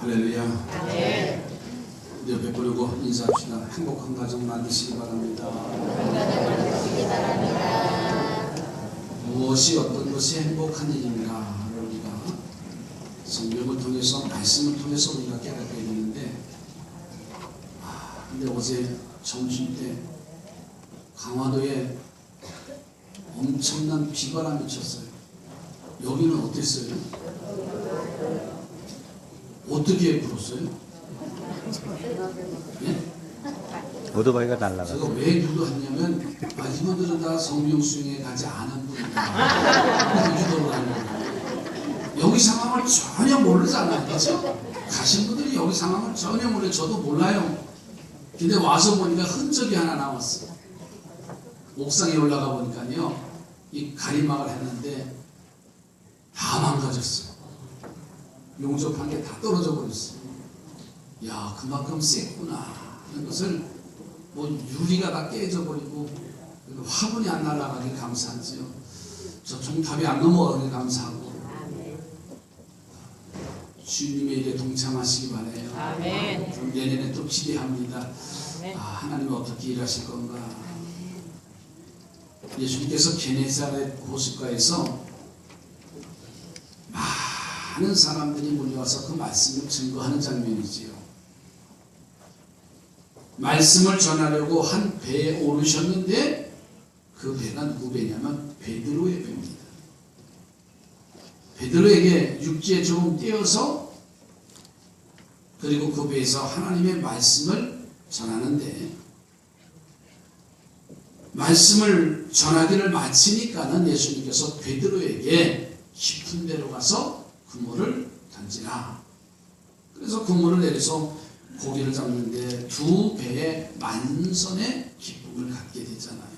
할렐루야. 네. 옆에 보려고 인사합시다. 행복한 가정 만드시기 바랍니다. 무엇이 어떤 것이 행복한 일인가 우리가 성경을 통해서 말씀을 통해서 우리가 깨닫게 되는데 근데 어제 점심 때 강화도에 엄청난 비바람이 쳤어요. 여기는 어땠어요? 어떻게 불었어요? 예? 오토바이가 날라가서. 제가 왜 유도했냐면 이분들은 다 성경 수행에 가지 않은 분이다. 유도를 하는 거예요. 여기 상황을 전혀 모르잖아요. 그렇죠? 가신 분들이 여기 상황을 전혀 모르요. 저도 몰라요. 근데 와서 보니까 흔적이 하나 남았어요. 옥상에 올라가 보니까요. 이 가림막을 했는데 다 망가졌어요. 용접한 게 다 떨어져 버렸어요. 야, 그만큼 셌구나 하는 것을 뭐 유리가 다 깨져버리고 화분이 안 날아가길 감사하지요. 저 종탑이 안 넘어가길 감사하고 주님의 일에 동참하시기 바라요. 아멘. 그럼 내년에 또 기대합니다. 아멘. 하나님 어떻게 일하실 건가. 예수님께서 게네사렛 호숫가에서 많은 사람들이 몰려와서 그 말씀을 증거하는 장면이지요. 말씀을 전하려고 한 배에 오르셨는데 그 배가 누구 배냐면 베드로의 배입니다. 베드로에게 육지에 조금 띄어서 그리고 그 배에서 하나님의 말씀을 전하는데 말씀을 전하기를 마치니까는 예수님께서 베드로에게 깊은 데로 가서 그물을 던지라. 그래서 그물을 내려서 고기를 잡는데 두 배의 만선의 기쁨을 갖게 되잖아요.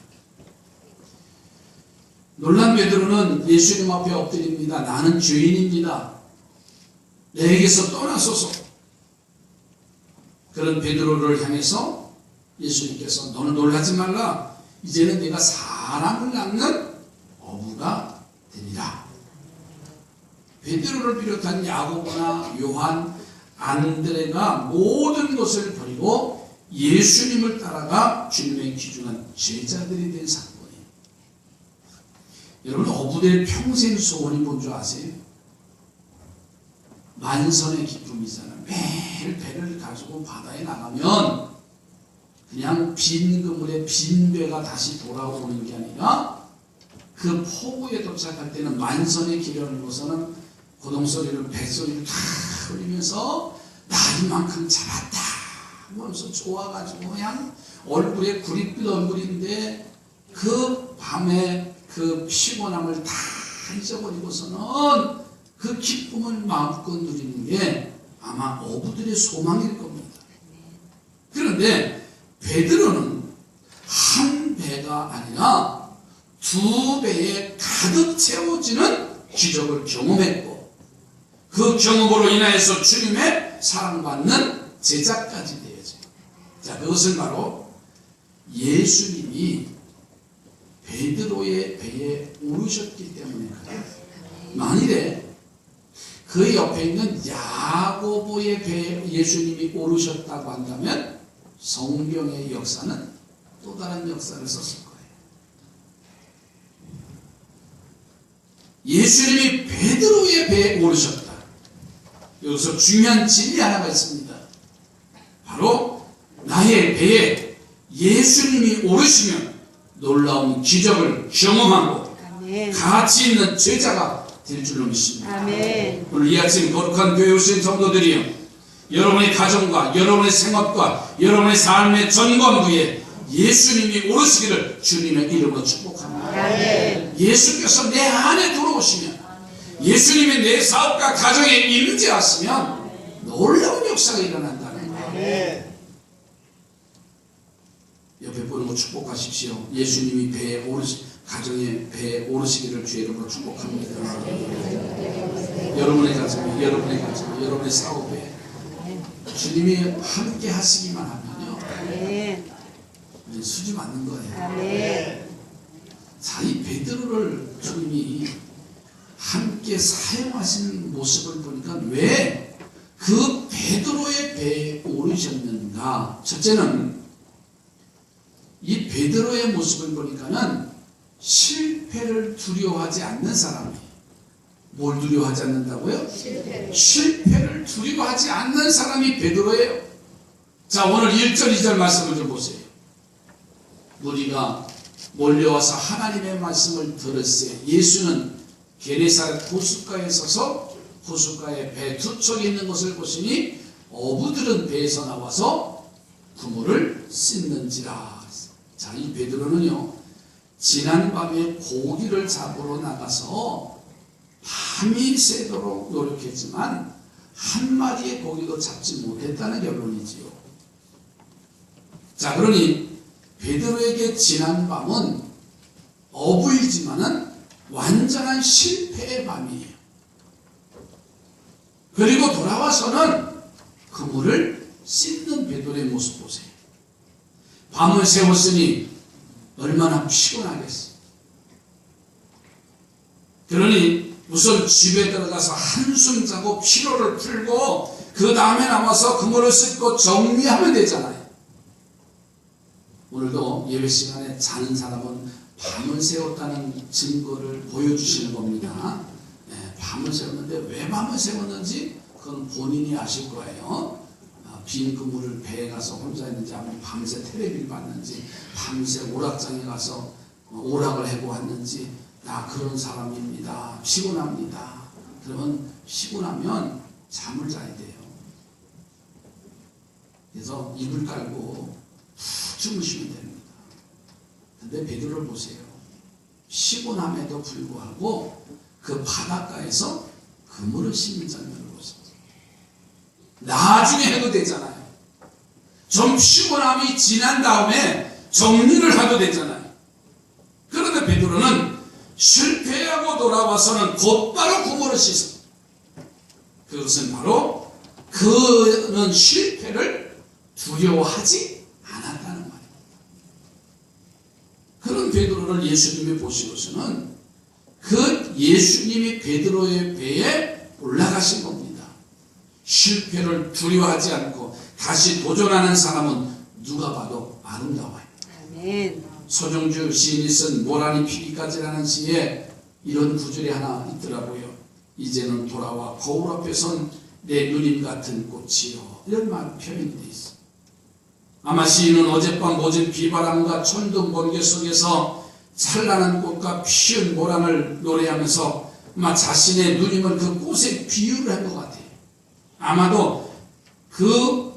놀란 베드로는 예수님 앞에 엎드립니다. 나는 죄인입니다. 내게서 떠나소서. 그런 베드로를 향해서 예수님께서 너는 놀라지 말라. 이제는 네가 사람을 낚는 어부가 되리라. 베드로를 비롯한 야고보나 요한, 안드레가 모든 것을 버리고 예수님을 따라가 주님의 귀중한 제자들이 된 사건이에요. 여러분 어부들의 평생 소원이 뭔지 아세요? 만선의 기쁨이잖아요. 매일 배를 가지고 바다에 나가면 그냥 빈 그물에 빈 배가 다시 돌아오는 게 아니라 그 포구에 도착할 때는 만선의 길을 흘러서는 고동소리를 뱃소리를 다 흘리면서 나 이만큼 잡았다 하면서 좋아가지고 그냥 얼굴에 구릿빛 얼굴인데 그 밤에 그 피곤함을 다 잊어버리고서는 그 기쁨을 마음껏 누리는 게 아마 어부들의 소망일 겁니다. 그런데 베드로는 한 배가 아니라 두 배에 가득 채워지는 기적을 경험했고 그 경험으로 인하여서 주님의 사랑받는 제자까지 되어져요. 자, 그것은 바로 예수님이 베드로의 배에 오르셨기 때문에 그래요. 만일에 그 옆에 있는 야고보의 배에 예수님이 오르셨다고 한다면 성경의 역사는 또 다른 역사를 썼을 거예요. 예수님이 베드로의 배에 오르셨다. 여기서 중요한 진리 하나가 있습니다. 바로 나의 배에 예수님이 오르시면 놀라운 기적을 경험하고 아멘. 가치 있는 제자가 될 줄로 믿습니다. 아멘. 오늘 이 아침 거룩한 교회 오신 성도들이요, 여러분의 가정과 여러분의 생업과 여러분의 삶의 전반부에 예수님이 오르시기를 주님의 이름으로 축복합니다. 아멘. 예수께서 내 안에 들어오시면 예수님이 내 사업과 가정에 임재하시면 놀라운 역사가 일어난다는 거예요. 옆에 보는 거 축복하십시오. 예수님이 배에 가정의 배에 오르시기를 주의 이름으로 축복합니다. 여러분의 가정에, 여러분의 사업에 주님이 함께 하시기만 하면요, 우리 수지 맞는 거예요. 아멘. 자, 이 베드로를 주님이 함께 사용하신 모습을 보니까 왜 그 보셨는가? 첫째는 이 베드로의 모습을 보니까는 실패를 두려워하지 않는 사람이에요. 뭘 두려워하지 않는다고요? 실패를 두려워하지 않는 사람이 베드로예요. 자, 오늘 1절 2절 말씀을 좀 보세요. 무리가 몰려와서 하나님의 말씀을 들었어요. 예수는 게네사렛 호숫가에 서서 호숫가에 배 두 척이 있는 것을 보시니 어부들은 배에서 나와서 그물을 씻는지라. 자, 이 베드로는요, 지난밤에 고기를 잡으러 나가서 밤이 새도록 노력했지만 한 마리의 고기도 잡지 못했다는 결론이지요. 자, 그러니 베드로에게 지난밤은 어부이지만은 완전한 실패의 밤이에요. 그리고 돌아와서는 그물을 씻는 베드로의 모습 보세요. 밤을 새웠으니 얼마나 피곤하겠어요. 그러니 우선 집에 들어가서 한숨 자고 피로를 풀고 그 다음에 나와서 그물을 씻고 정리하면 되잖아요. 오늘도 예배 시간에 자는 사람은 밤을 새웠다는 증거를 보여주시는 겁니다. 네, 밤을 새웠는데 왜 밤을 새웠는지 그건 본인이 아실 거예요. 빈 그물을 배에 가서 혼자 있는지 아니면 밤새 텔레비를 봤는지 밤새 오락장에 가서 오락을 해고 왔는지 나 그런 사람입니다. 피곤합니다. 그러면 피곤하면 잠을 자야 돼요. 그래서 이불 깔고 푹 주무시면 됩니다. 근데 베드로를 보세요. 피곤함에도 불구하고 그 바닷가에서 그물을 씻는 장면을 보세요. 나중에 해도 되잖아요. 좀 피곤함이 지난 다음에 정리를 하도 되잖아요. 그런데 베드로는 실패하고 돌아와서는 곧바로 그물을 씻어. 그것은 바로 그는 실패를 두려워하지 않았다는 말이에요. 그런 베드로를 예수님이 보시고서는 그 예수님이 베드로의 배에 올라가신 겁니다. 실패를 두려워하지 않고 다시 도전하는 사람은 누가 봐도 아름다워요. 아멘. 서정주 시인이 쓴 모란이 피기까지라는 시에 이런 구절이 하나 있더라고요. 이제는 돌아와 거울 앞에 선 내 누님 같은 꽃이요. 이런 말 표현이 되어 있어요. 아마 시인은 어젯밤 모진 비바람과 천둥 번개 속에서 찬란한 꽃과 피운 모란을 노래하면서 아마 자신의 누님을 그 꽃에 비유를 한 것 같아요. 아마도 그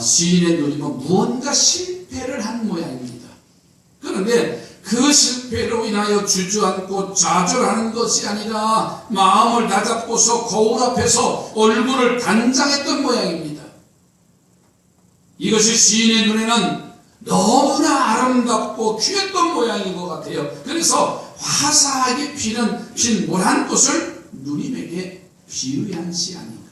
시인의 누님은 무언가 실패를 한 모양입니다. 그런데 그 실패로 인하여 주저앉고 좌절하는 것이 아니라 마음을 다잡고서 거울 앞에서 얼굴을 단장했던 모양입니다. 이것이 시인의 눈에는 너무나 아름답고 귀했던 모양인 것 같아요. 그래서 화사하게 핀 모란 꽃을 누님에게 비유한 시 아닌가.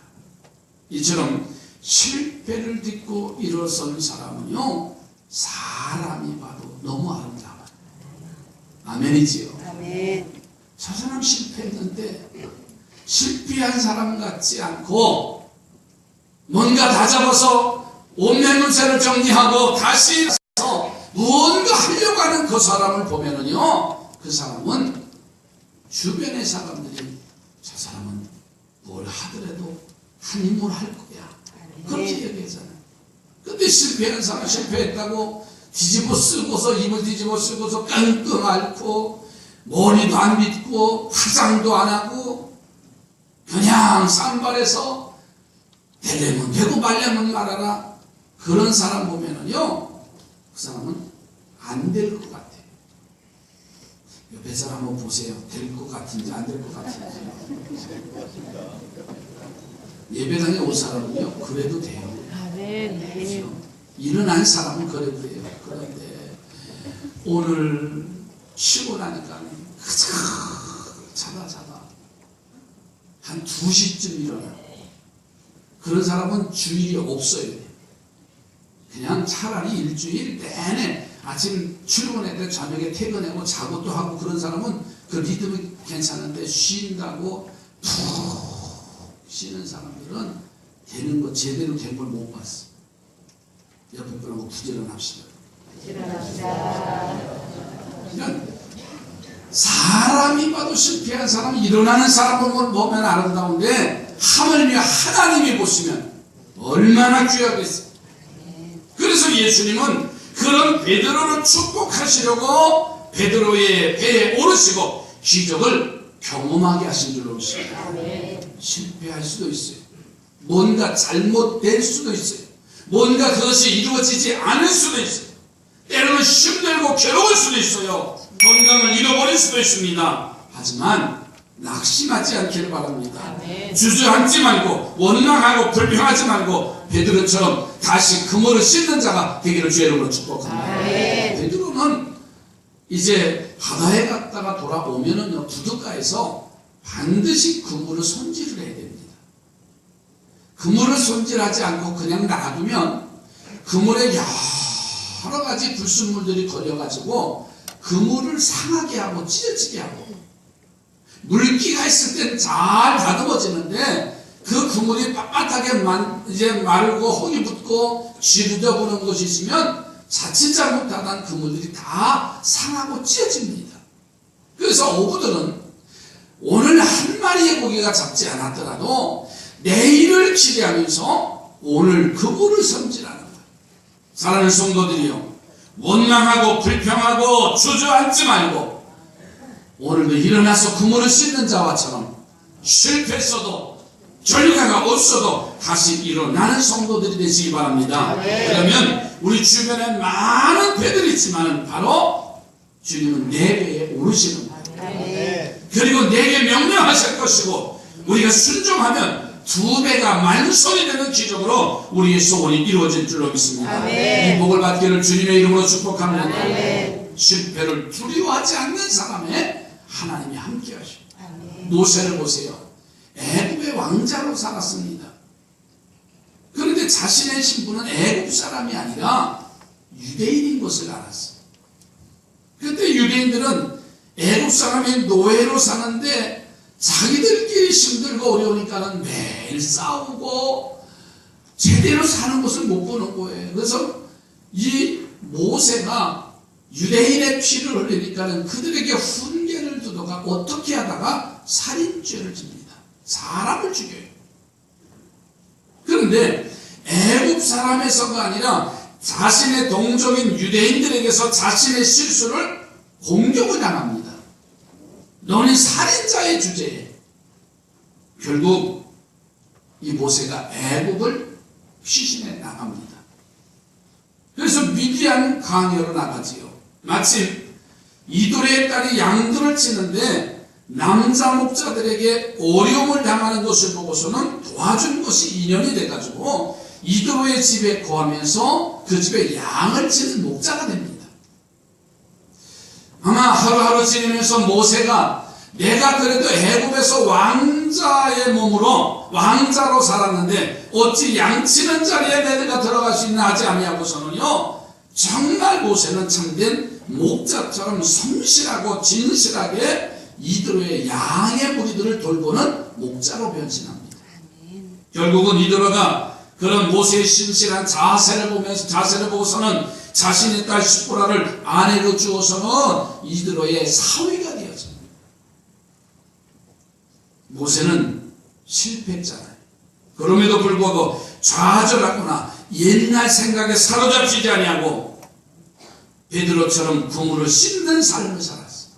이처럼 실패를 딛고 일어선 사람은요, 사람이 봐도 너무 아름다워요. 아멘이지요. 아멘. 저 사람 실패했는데 실패한 사람 같지 않고 뭔가 다잡아서 옷매문새를 정리하고 다시 무언가 하려고 하는 그 사람을 보면은요, 그 사람은 주변의 사람들이 저 사람은 뭘 하더라도 한 힘을 할 거야. 그렇게 얘기하잖아요. 근데 실패한 사람 실패했다고 뒤집어 쓰고서 입을 뒤집어 쓰고서 끙끙 앓고 머리도 안 빗고 화장도 안 하고 그냥 산발해서 되려면 되고 말려면 말아라. 그런 사람 보면은요, 그 사람은 안 될 것 같아요. 옆에 사람 한번 보세요. 될 것 같은지 안 될 것 같은지. 예배당에 온 사람은요, 그래도 돼요. 아멘. 일어난 사람은 그래도 돼요. 그런데 오늘 쉬고 나니까 자다 한 2시쯤 일어나. 그런 사람은 주일이 없어요. 그냥 차라리 일주일 내내 아침 출근했을 때 저녁에 퇴근하고 자고 또 하고, 그런 사람은 그 리듬이 괜찮은데 쉰다고 푹 쉬는 사람들은 되는 거 제대로 된 걸 못 봤어. 옆에 분하고 부지런합시다. 그냥 사람이 봐도 실패한 사람이 일어나는 사람을 보면 아름다운데 하물며 하나님이 보시면 얼마나 귀하겠어요. 그래서 예수님은 그런 베드로를 축복하시려고 베드로의 배에 오르시고 기적을 경험하게 하신 줄로 믿습니다. 실패할 수도 있어요. 뭔가 잘못될 수도 있어요. 뭔가 그것이 이루어지지 않을 수도 있어요. 때로는 힘들고 괴로울 수도 있어요. 건강을 잃어버릴 수도 있습니다. 하지만 낙심하지 않기를 바랍니다. 주저앉지 말고 원망하고 불평하지 말고 베드로처럼 다시 그물을 씻는 자가 되기를 주의 이름으로 축복합니다. 베드로는 이제 바다에 갔다가 돌아오면은요, 부둣가에서 반드시 그물을 손질을 해야 됩니다. 그물을 손질하지 않고 그냥 놔두면 그물에 여러 가지 불순물들이 걸려가지고 그물을 상하게 하고 찢어지게 하고, 물기가 있을 땐 잘 다듬어지는데 그 그물이 빳빳하게 이제 마르고 혹이 붙고 쥐르져 보는 것이 있으면 자칫 잘못하던 그물들이 다 상하고 찢어집니다. 그래서 어부들은 오늘 한 마리의 고기가 잡지 않았더라도 내일을 기대하면서 오늘 그물을 손질하는 거예요. 사랑하는 성도들이요, 원망하고 불평하고 주저앉지 말고 오늘도 일어나서 그물을 씻는 자와처럼 실패했어도 결과가 없어도 다시 일어나는 성도들이 되시기 바랍니다. 그러면 우리 주변에 많은 배들이 있지만 바로 주님은 내 배에 오르시는 거예요. 그리고 내게 명령하실 것이고 우리가 순종하면 2배가 만손이 되는 기적으로 우리의 소원이 이루어질 줄로 믿습니다. 이 복을 받기를 주님의 이름으로 축복합니다. 실패를 두려워하지 않는 사람에 하나님이 함께 하십니다. 모세를 보세요. 애굽의 왕자로 살았습니다. 그런데 자신의 신분은 애굽 사람이 아니라 유대인인 것을 알았어요. 그런데 유대인들은 애굽 사람이 노예로 사는데 자기들끼리 힘들고 어려우니까는 매일 싸우고 제대로 사는 것을 못 보는 거예요. 그래서 이 모세가 유대인의 피를 흘리니까는 그들에게 훈계를 두다가 어떻게 하다가 살인죄를 집니다. 사람을 죽여요. 그런데 애굽 사람에서가 아니라 자신의 동족인 유대인들에게서 자신의 실수를 공격을 당합니다. 너는 살인자의 주제에 결국 이 모세가 애굽을 피신해 나갑니다. 그래서 미디안 강으로 나가지요. 마침 이도래의 딸이 양들을 치는데 남자 목자들에게 어려움을 당하는 것을 보고서는 도와준 것이 인연이 돼가지고 이도래의 집에 거하면서 그 집에 양을 치는 목자가 됩니다. 아마 하루하루 지내면서 모세가 내가 그래도 애굽에서 왕자의 몸으로 왕자로 살았는데 어찌 양치는 자리에 내가 들어갈 수 있나 하지 아니하고서는요, 정말 모세는 참된 목자처럼 성실하고 진실하게 이드로의 양의 무리들을 돌보는 목자로 변신합니다. 결국은 이드로가 그런 모세의 신실한 자세를 보고서는 자신의 딸 시보라를 아내로 주어서는 이드로의 사위가 되었습니다. 모세는 실패했잖아요. 그럼에도 불구하고 좌절하거나 옛날 생각에 사로잡히지 아니하고 베드로처럼 그물을 씻는 삶을 살았어요.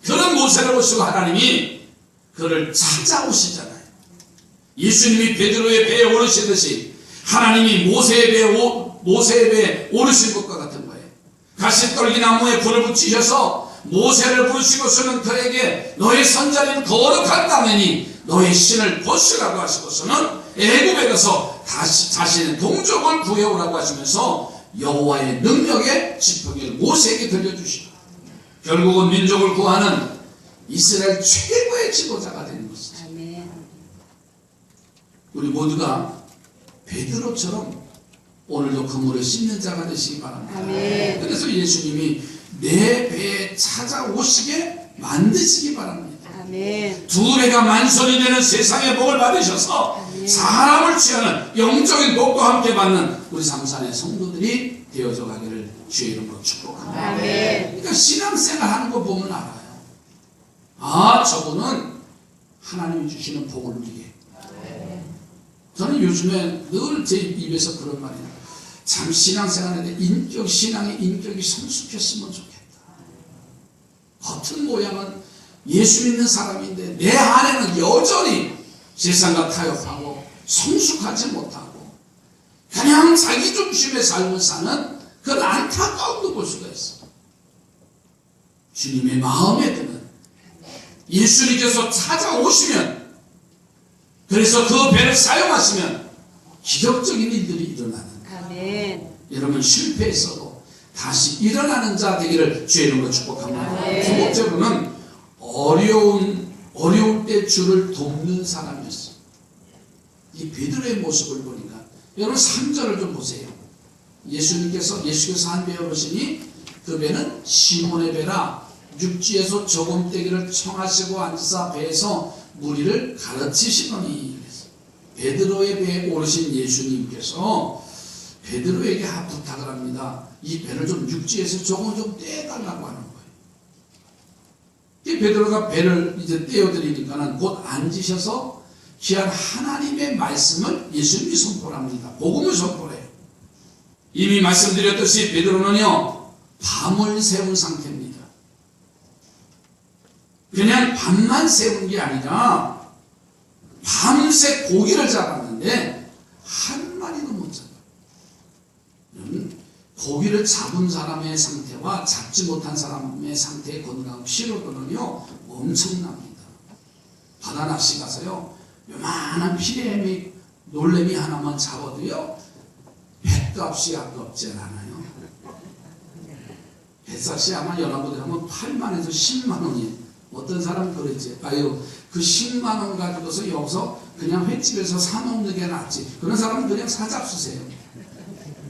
그런 모세를 보시고 하나님이 그를 찾아오시잖아요. 예수님이 베드로의 배에 오르시듯이 하나님이 모세의 배에 오르신 것과 같은 거예요. 가시떨기 나무에 불을 붙이셔서 모세를 부르시고서는 그에게 너의 선자는 거룩한 땅이니 너의 신을 벗으라고 하시고서는 애굽에 가서 다시 자신의 동족을 구해오라고 하시면서 여호와의 능력의 지팡이를 모세에게 들려주시고 결국은 민족을 구하는 이스라엘 최고의 지도자가 되는 것이죠. 우리 모두가 베드로처럼 오늘도 그물을 씻는 자가 되시기 바랍니다. 그래서 예수님이 내 배에 찾아오시게 만드시기 바랍니다. 2배가 만손이 되는 세상의 복을 받으셔서 사람을 취하는 영적인 복도 함께 받는 우리 삼산의 성도들이 되어져 가기를 주의 이름으로 축복합니다. 아멘. 그러니까 신앙생활 하는 거 보면 알아요. 아, 저분은 하나님이 주시는 복을 누리게. 저는 요즘에 늘 제 입에서 그런 말이 나요. 참 신앙생활에 신앙의 인격이 성숙했으면 좋겠다. 겉은 모양은 예수 믿는 사람인데 내 안에는 여전히 세상과 타협하고 성숙하지 못하고 그냥 자기 중심의 삶을 사는 그런 안타까움도 볼 수가 있어. 주님의 마음에 드는 예수님께서 찾아오시면, 그래서 그 배를 사용하시면 기적적인 일들이 일어나는 거예요. 아멘. 여러분, 실패했어도 다시 일어나는 자 되기를 주의 이름으로 축복합니다. 두 번째로는 어려울 때 주를 돕는 사람이었어요. 이 베드로의 모습을 보니까 여러분 3절을 좀 보세요. 예수께서 한 배에 오르시니 그 배는 시몬의 배라 육지에서 조금떼기를 청하시고 앉으사 배에서 무리를 가르치시더니, 베드로의 배에 오르신 예수님께서 베드로에게 부탁을 합니다. 이 배를 좀 육지에서 조금 좀 떼달라고 하는 거예요. 이 베드로가 배를 이제 떼어드리니까는 곧 앉으셔서 귀한 하나님의 말씀을 예수님이 선포합니다. 복음을 선포해요. 이미 말씀드렸듯이 베드로는요, 밤을 세운 상태입니다. 그냥 밤만 세운 게 아니라 밤새 고기를 잡았는데 한 마리도 못 잡아요. 고기를 잡은 사람의 상태와 잡지 못한 사람의 상태의 건강 피로도는요 엄청납니다. 바다 낚시 가서요 요만한 피레미 놀래미 하나만 잡아도요 뱃값이 아깝지 않아요. 뱃값이 아마 연합부대 하면 8만에서 10만 원이에요. 어떤 사람은 그러지. 아유, 그 10만 원 가지고서 여기서 그냥 횟집에서 사먹는 게 낫지. 그런 사람은 그냥 사잡수세요.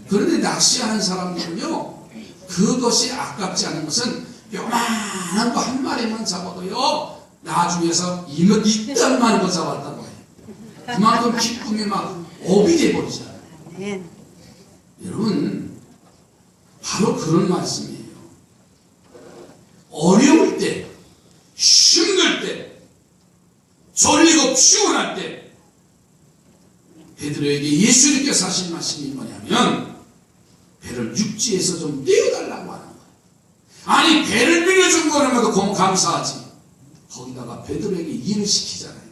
그런데 낚시하는 사람들은요, 그것이 아깝지 않은 것은 요만한 거 한 마리만 잡아도요, 나중에서 이딴 많은 거 잡았다고 해요. 그만큼 기쁨이 막 업이 돼버리잖아요. 아멘. 여러분, 바로 그런 말씀이에요. 어려울 때, 힘들 때, 졸리고 피곤할 때, 베드로에게 예수님께서 하신 말씀이 뭐냐면, 배를 육지에서 좀 떼어달라고 하는 거예요. 아니, 배를 빌려준 거라도 감사하지. 거기다가 베드로에게 일을 시키잖아요.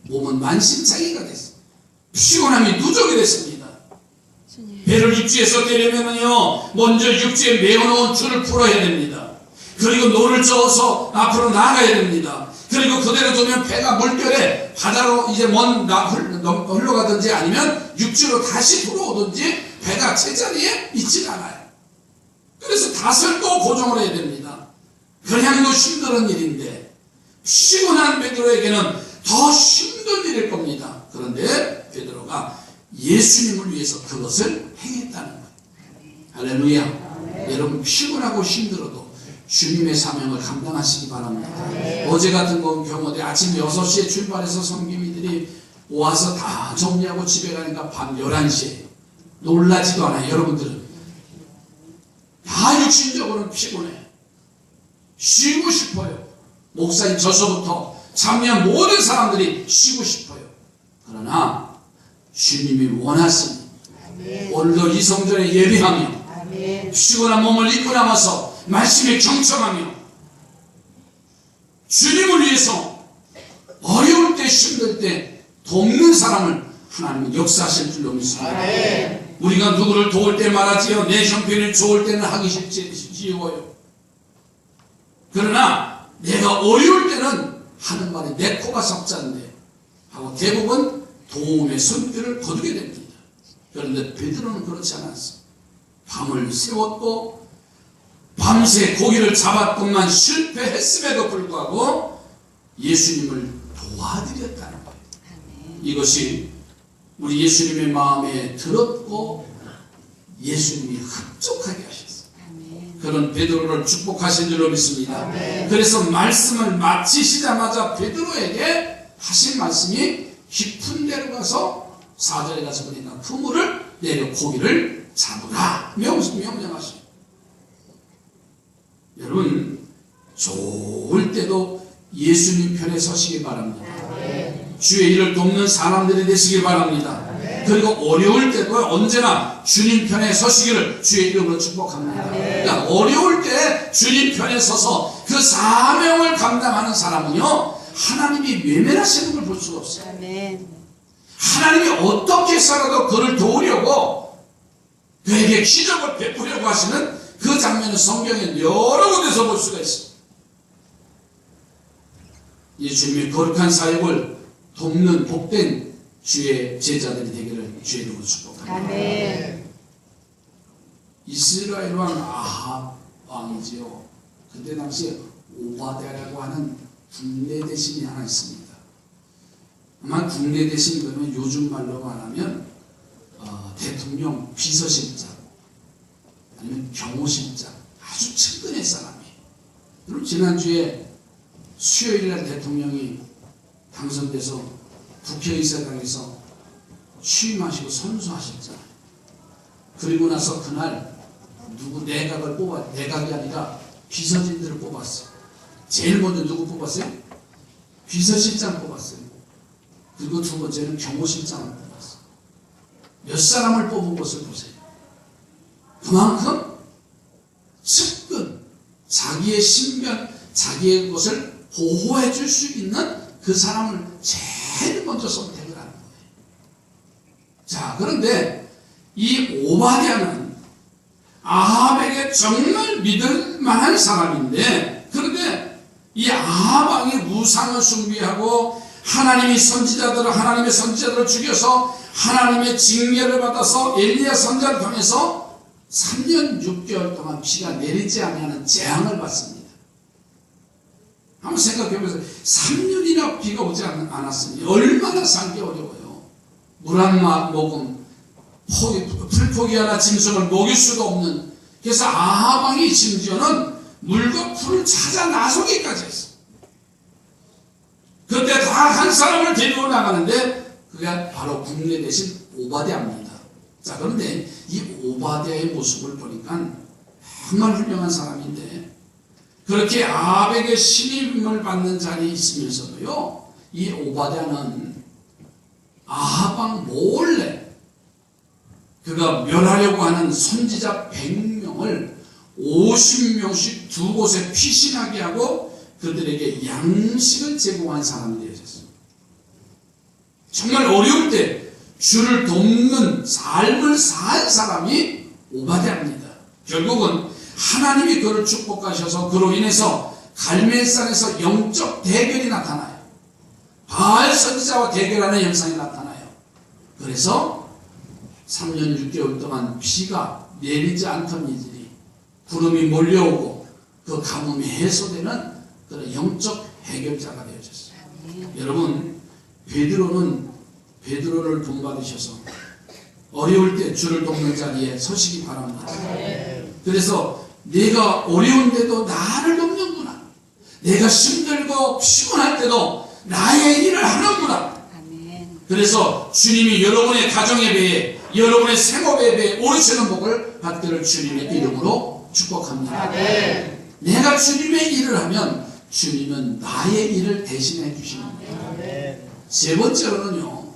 몸은 만신창이가 됐어요. 피곤함이 누적이 됐습니다. 배를 육지에서 떼려면요, 먼저 육지에 메어놓은 줄을 풀어야 됩니다. 그리고 노를 저어서 앞으로 나가야 됩니다. 그리고 그대로 두면 배가 물결에 바다로 이제 흘러가든지 아니면 육지로 다시 들어오든지 배가 제자리에 있지 않아요. 그래서 닷을 또 고정을 해야 됩니다. 그냥도 힘든 일인데 피곤한 베드로에게는 더 힘든 일일 겁니다. 그런데 베드로가 예수님을 위해서 그것을 행했다는 거예요. 할렐루야. 여러분, 피곤하고 힘들어도 주님의 사명을 감당하시기 바랍니다. 어제 같은 경우에 아침 6시에 출발해서 성김이들이 와서 다 정리하고 집에 가니까 밤 11시에 놀라지도 않아요. 여러분들은 다 육신적으로는 피곤해. 쉬고 싶어요. 목사님 저서부터 참여한 모든 사람들이 쉬고 싶어요. 그러나 주님이 원하시니 오늘도 이 성전에 예배하며 피곤한 몸을 입고 남아서 말씀에 경청하며 주님을 위해서 어려울 때 힘들 때 돕는 사람을 하나님은 역사하실 줄로 믿습니다. 우리가 누구를 도울 때 말하지요. 내 형편이 좋을 때는 하기 쉬워요. 그러나 내가 어려울 때는 하는 말이 내 코가 석자인데 하고 대부분 도움의 손길을 거두게 됩니다. 그런데 베드로는 그렇지 않았어. 밤을 세웠고 밤새 고기를 잡았건만 실패했음에도 불구하고 예수님을 도와드렸다는 거예요. 이것이 우리 예수님의 마음에 들었고 예수님이 흡족하게 하셨어요. 그런 베드로를 축복하신 줄로 믿습니다. 그래서 말씀을 마치시자마자 베드로에게 하신 말씀이 깊은 데로 가서 4절에 가서 보니까 그물을 내려 고기를 잡으라 명령하시오. 여러분 좋을 때도 예수님 편에 서시기 바랍니다. 주의 일을 돕는 사람들이 되시기 바랍니다. 그리고 어려울 때도 언제나 주님 편에 서시기를 주의 이름으로 축복합니다. 그러니까 어려울 때 주님 편에 서서 그 사명을 감당하는 사람은요 하나님이 외면하시는 걸 볼 수가 없어요. 아멘. 하나님이 어떻게 살아도 그를 도우려고 그에게 기적을 베푸려고 하시는 그 장면을 성경에 여러 곳에서 볼 수가 있어요. 예수님의 거룩한 사역을 돕는 복된 주의 제자들이 되기를 주의 이름으로 축복합니다. 아멘. 이스라엘 왕 아합 왕이지요. 그때 당시에 오바댜라고 하는 국내 대신이 하나 있습니다. 아마 국내 대신 그러면 요즘 말로 말하면 대통령 비서실장 아니면 경호실장 아주 측근의 사람이에요. 여러분 지난주에 수요일날 대통령이 당선돼서 국회의사당에서 취임하시고 선수하셨잖아요. 그리고 나서 그날 누구 내각이 아니라 비서진들을 뽑았어요. 제일 먼저 누구 뽑았어요? 비서실장 뽑았어요. 그리고 두 번째는 경호실장을 뽑았어요. 몇 사람을 뽑은 것을 보세요. 그만큼 측근, 자기의 신변, 자기의 것을 보호해 줄 수 있는 그 사람을 제일 먼저 선택을 하는 거예요. 자, 그런데 이 오바댜는 아합에게 정말 믿을 만한 사람인데, 그런데 이 아합 왕이 우상을 숭배하고 하나님의 선지자들을 죽여서 하나님의 징계를 받아서 엘리야 선지자를 통해서 3년 6개월 동안 비가 내리지 아니하는 재앙을 받습니다. 한번 생각해보세요. 3년이나 비가 오지 않았으니 얼마나 살기 어려워요. 물 한 모금, 풀포기 하나 짐승을 먹일 수도 없는. 그래서 아합 왕이 심지어는 물과 풀을 찾아 나서기까지 했어요. 그때 다 한 사람을 데리고 나가는데 그게 바로 국내 대신 오바댜입니다. 자, 그런데 이 오바댜의 모습을 보니까 정말 훌륭한 사람인데, 그렇게 아합에게 신임을 받는 자리에 있으면서도요, 이 오바댜는 아합 왕 몰래 그가 멸하려고 하는 선지자 100명을 50명씩 두 곳에 피신하게 하고 그들에게 양식을 제공한 사람이 되어졌습니다. 정말 어려울 때 주를 돕는 삶을 산 사람이 오바댜입니다. 결국은 하나님이 그를 축복하셔서 그로 인해서 갈멜산에서 영적 대결이 나타나요. 바알 선지자와 대결하는 현상이 나타나요. 그래서 3년 6개월 동안 비가 내리지 않던 이들이 구름이 몰려오고 그 가뭄이 해소되는 그런 영적 해결자가 되어졌어요. 여러분, 베드로를 본받으셔서 어려울 때 주를 돕는 자리에 서시기 바랍니다. 그래서 내가 어려운데도 나를 돕는구나. 내가 힘들고 피곤할 때도 나의 일을 하는구나. 그래서 주님이 여러분의 가정에 대해 여러분의 생업에 대해 오르시는 복을 받기를 주님의 이름으로 축복합니다. 내가 주님의 일을 하면 주님은 나의 일을 대신해 주십니다. 세 번째로는요,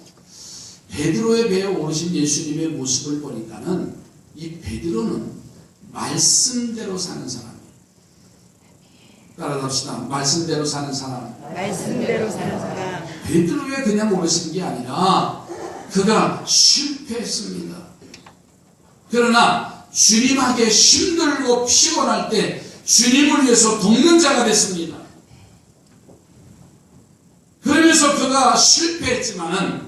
베드로의 배에 오르신 예수님의 모습을 보니까는 이 베드로는 말씀대로 사는 사람이에요. 따라합시다. 말씀대로 사는 사람. 말씀대로 사는 사람. 베드로에 그냥 오르신 게 아니라 그가 실패했습니다. 그러나 주님에게 힘들고 피곤할 때 주님을 위해서 돕는 자가 됐습니다. 그러면서 그가 실패했지만은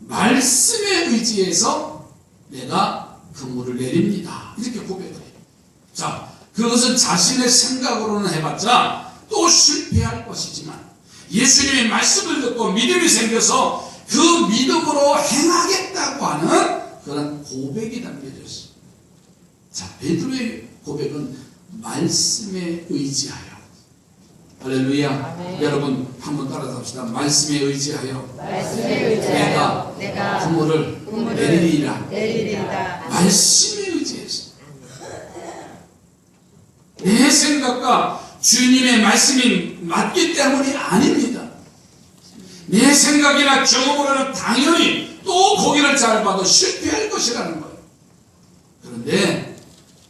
말씀에 의지해서 내가 그물을 내립니다. 이렇게 고백을 해요. 자, 그것은 자신의 생각으로는 해봤자 또 실패할 것이지만 예수님의 말씀을 듣고 믿음이 생겨서 그 믿음으로 행하겠다고 하는 그런 고백이 담겨져 있어요. 자, 베드로의 고백은 말씀에 의지하여 할렐루야. 여러분 한번 따라서 합시다. 말씀에 의지하여 말씀에 의지하여 내가 부모를 부모를 내리리라. 내리리이다. 말씀에 의지해서 내 생각과 주님의 말씀이 맞기 때문이 아닙니다. 내 생각이나 경험으로는 당연히 또 거기를 잘 봐도 실패할 것이라는 거예요. 그런데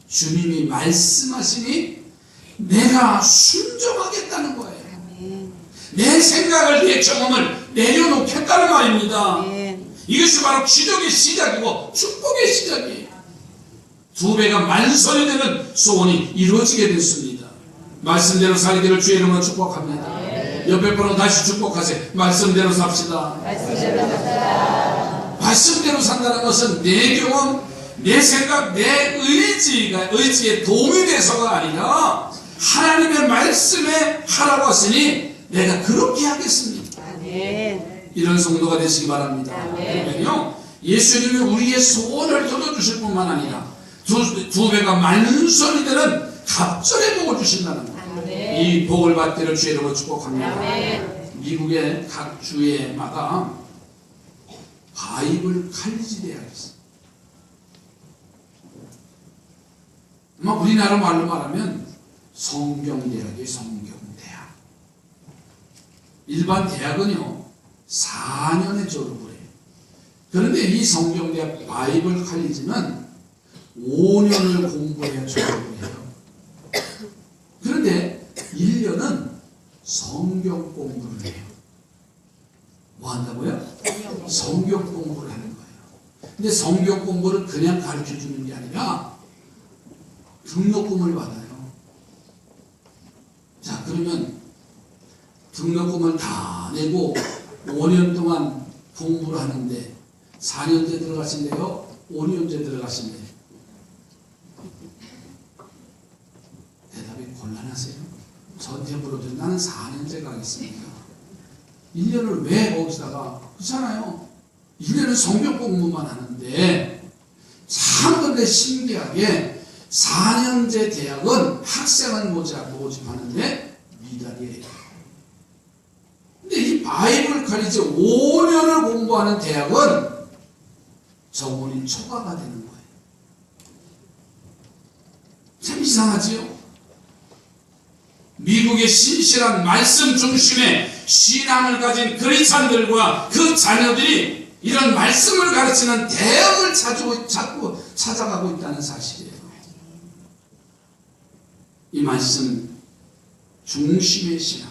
주님이 말씀하시니 내가 순종하겠다는 거예요. 내 생각을, 내 경험을 내려놓겠다는 말입니다. 이것이 바로 기적의 시작이고 축복의 시작이에요. 두 배가 만선이 되는 소원이 이루어지게 됐습니다. 말씀대로 살기를 주의 이름으로 축복합니다. 옆에 분은 다시 축복하세요. 말씀대로 삽시다. 말씀대로 산다는 것은 내 경험, 내 생각, 내 의지에 도움이 돼서가 아니라 하나님의 말씀에 하라고 하시니 내가 그렇게 하겠습니다. 이런 성도가 되시기 바랍니다. 그러면요, 예수님이 우리의 소원을 들어주실 뿐만 아니라 두 배가 만선이 되는 갑절의 복을 주신다는 거예요. 이 복을 받기를 주의 이름으로 축복합니다. 미국의 각 주에마다 바이블 칼리지 대학이 있어요. 아마 우리나라 말로 말하면 성경대학이에요. 성경대학. 일반 대학은요 4년에 졸업을 해요. 그런데 이 성경대학 바이블 칼리지는 5년을 공부해야 졸업을 해요. 그런데 1년은 성경 공부를 해요. 뭐 한다고요? 성경 공부를 하는 거예요. 근데 성경 공부를 그냥 가르쳐 주는 게 아니라 등록금을 받아요. 자, 그러면 등록금을 다 내고 5년 동안 공부를 하는데 4년제 들어가신대요? 5년제 들어가신대요? 대답이 곤란하세요? 저한테 물어보세요. 나는 4년제 가겠습니다. 1년을 왜 거기다가 그렇잖아요. 1년은 성경 공부만 하는데 참 근데 신기하게 4년제 대학은 학생은 모집하는데 미달이에요. 근데 이 바이블 칼리지 5년을 공부하는 대학은 저분이 초과가 되는 거예요. 참 이상하지요? 미국의 신실한 말씀 중심의 신앙을 가진 크리스찬들과 그 자녀들이 이런 말씀을 가르치는 대학을 자꾸 찾아가고 있다는 사실이에요. 이 말씀 중심의 신앙,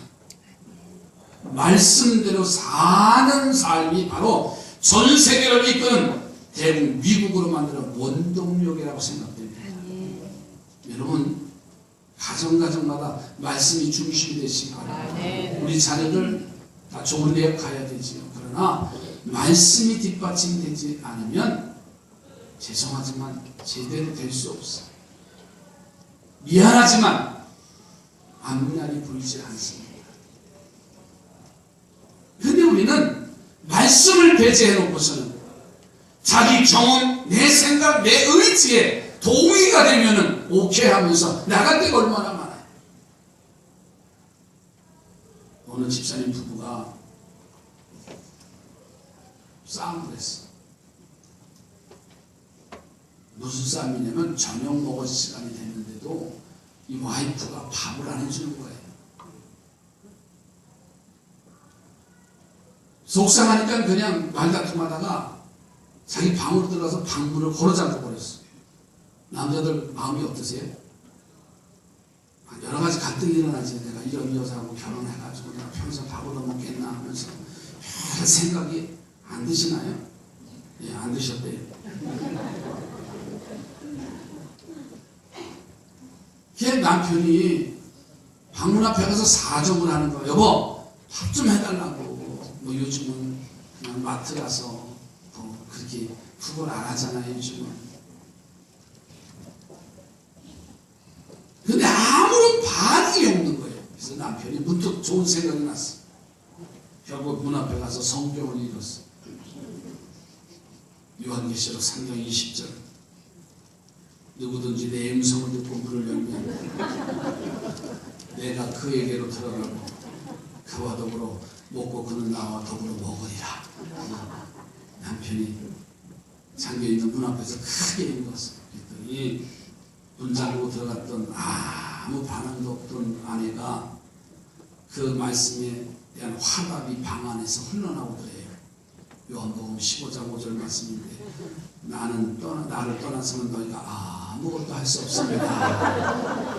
말씀대로 사는 삶이 바로 전 세계를 이끄는 대국 미국으로 만드는 원동력이라고 생각됩니다. 여러분 가정마다 말씀이 중심이 되시기 바랍니다. 우리 자녀들 다 좋은 대학 가야 되지요. 그러나 말씀이 뒷받침이 되지 않으면 죄송하지만 제대로 될 수 없어요. 미안하지만 앞날이 보이지 않습니다. 그런데 우리는 말씀을 배제해 놓고서는 자기 경험, 내 생각, 내 의지에 동의가 되면은 오케이 하면서 나갈 때가 얼마나 많아요. 어느 집사님 부부가 싸움을 했어. 무슨 싸움이냐면 저녁 먹을 시간이 됐는데도 이 와이프가 밥을 안 해주는 거예요. 속상하니까 그냥 말다툼하다가 자기 방으로 들어가서 방문을 걸어 잠궈 버렸어요. 남자들 마음이 어떠세요? 여러 가지 갈등이 일어나지. 내가 이런 여자하고 결혼해가지고 내가 평생 밥을 더 먹겠나 하면서 별 생각이 안 드시나요? 예, 안 드셨대요. 걔 남편이 방문 앞에 가서 사정을 하는 거야. 여보, 밥 좀 해달라고. 뭐 요즘은 그냥 마트 가서 그렇게 구걸 안 하잖아요, 요즘은. 근데 아무런 반응이 없는 거예요. 그래서 남편이 문득 좋은 생각이 났어. 결국 문 앞에 가서 성경을 읽었어. 요한계시록 3장 20절. 누구든지 내 음성을 듣고 문을 열면 내가 그에게로 들어가고 그와 더불어 먹고 그는 나와 더불어 먹으리라. 남편이 잠겨있는 문 앞에서 크게 읽었어요. 그랬더니 문 잠그고 들어갔던 아무 반응도 없던 아내가 그 말씀에 대한 화답이 방 안에서 흘러나오더래요. 요한복음 15장 5절 말씀인데 나를 떠나서는 너희가 아무것도 할 수 없습니다.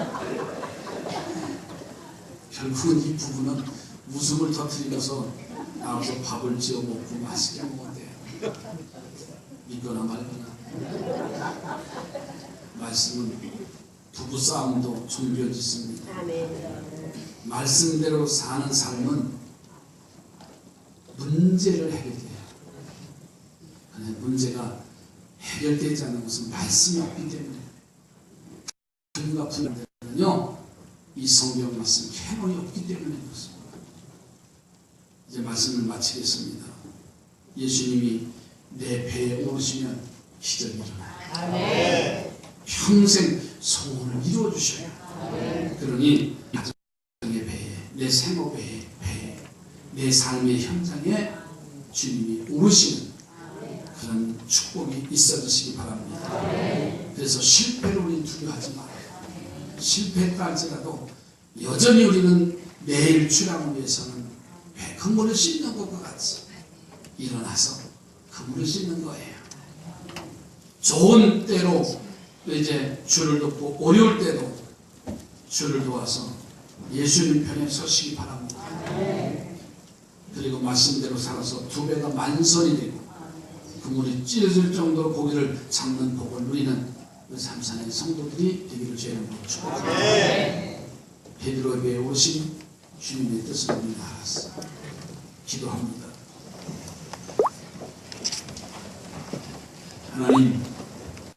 결국은 이 부부는 웃음을 터뜨리면서 나와서 밥을 지어 먹고 맛있게 먹었대요. 믿거나 말거나. 말씀은 부부싸움도 종교짓습니다. 말씀대로 사는 삶은 문제를 해결돼요. 그런데 문제가 해결되지 않는 것은 말씀이 없기 때문에 그가 분들은요 이 성경 말씀 캐논이 없기 때문에 그렇습니다. 이제 말씀을 마치겠습니다. 예수님이 내 배에 오르시면 기적이 일어나요. 평생 소원을 이루어 주셔요. 그러니 가정의 배에, 내 생업의 배에, 내 삶의 현장에 주님이 오르시는 그런 축복이 있어지시기 바랍니다. 그래서 실패를 우리는 두려워하지 말아요. 실패했다 할지라도 여전히 우리는 내일 출항을 위해서는 그물을 씻는 것과 같이 일어나서 그물을 씻는 거예요. 좋은 때로 이제 주를 돕고 어려울 때도 주를 도와서 예수님 편에 서시기 바랍니다. 그리고 말씀대로 살아서 두 배가 만선이 되고 그물이 찢어질 정도로 고기를 잡는 복을 누리는 우리 삼산의 성도들이 되기를 주님으로 축복합니다. 베드로의 배에 오신 주님의 뜻을 우리가 알았어. 기도합니다. 하나님,